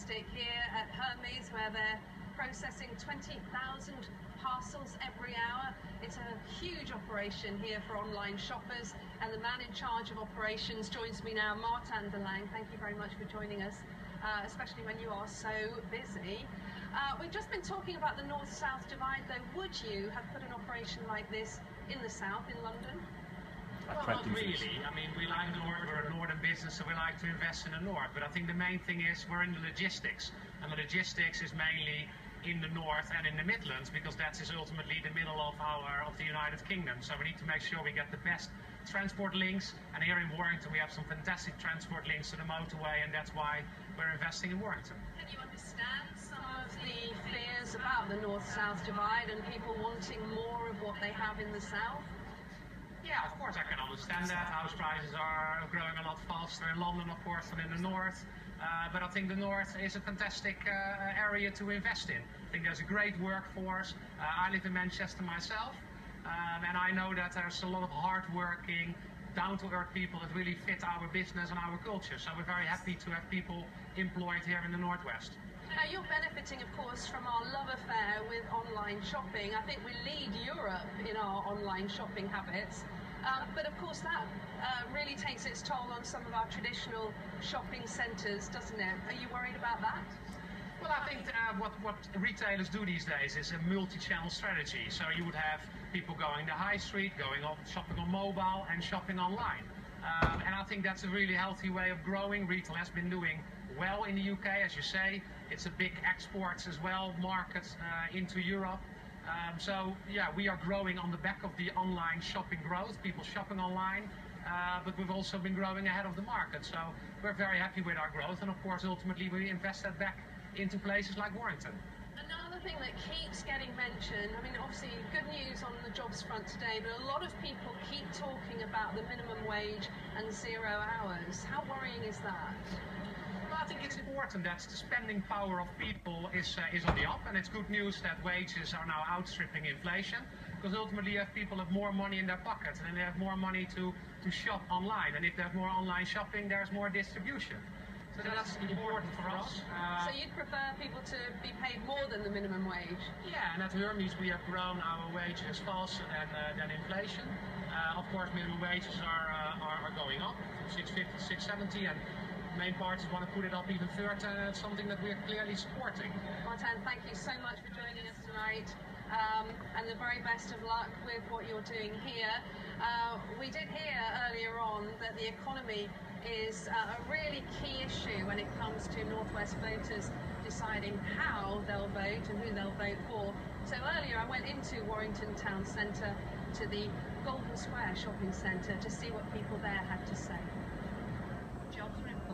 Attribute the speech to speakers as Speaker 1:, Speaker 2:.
Speaker 1: fantastic here at Hermes, where they're processing 20,000 parcels every hour. It's a huge operation here for online shoppers, and the man in charge of operations joins me now, Martijn de Lange. Thank you very much for joining us, especially when you are so busy. We've just been talking about the north-south divide, though. Would you have put an operation like this in the south, in London?
Speaker 2: Well, not really. I mean, we like North, we're a northern business, so we like to invest in the north. But I think the main thing is we're in the logistics. And the logistics is mainly in the north and in the Midlands, because that is ultimately the middle of the United Kingdom. So we need to make sure we get the best transport links. And here in Warrington, we have some fantastic transport links to the motorway, and that's why we're investing in Warrington.
Speaker 1: Can you understand some of the fears about the north-south divide and people wanting more of what they have in the south?
Speaker 2: Yeah, of course I can understand that. House prices are growing a lot faster in London, of course, than in the north. But I think the north is a fantastic area to invest in. I think there's a great workforce. I live in Manchester myself, and I know that there's a lot of hard-working, down-to-earth people that really fit our business and our culture. So we're very happy to have people employed here in the northwest.
Speaker 1: Now, you're benefiting, of course, from our love affair with online shopping. I think we lead Europe in our online shopping habits. But of course, that really takes its toll on some of our traditional shopping centres, doesn't it? Are you worried about that?
Speaker 2: Well, I think what retailers do these days is a multi-channel strategy. So you would have people going to high street, going off shopping on mobile and shopping online. And I think that's a really healthy way of growing. Retail has been doing well in the UK, as you say. It's a big exports as well, market into Europe. So yeah, we are growing on the back of the online shopping growth, people shopping online, but we've also been growing ahead of the market. So we're very happy with our growth, and of course ultimately we invest that back into places like Warrington.
Speaker 1: Another thing that keeps getting mentioned, I mean, obviously good news on the jobs front today, but a lot of people keep talking about the minimum wage and 0 hours. How worrying is that?
Speaker 2: Well, I think it's important that the spending power of people is on the up, and it's good news that wages are now outstripping inflation, because ultimately you have people have more money in their pockets, and then they have more money to shop online, and if there's more online shopping, there's more distribution. So that's important for us.
Speaker 1: So you'd prefer people to be paid more than the minimum wage?
Speaker 2: Yeah, and at Hermes we have grown our wages faster than inflation. Of course, minimum wages are going up from 650 to 670, and main parties want to put it up even further, and it's something that we're clearly supporting.
Speaker 1: Martijn, thank you so much for joining us tonight, and the very best of luck with what you're doing here. We did hear earlier on that the economy is a really key issue when it comes to Northwest voters deciding how they'll vote and who they'll vote for. So earlier I went into Warrington Town Centre to the Golden Square shopping centre to see what people there had to say.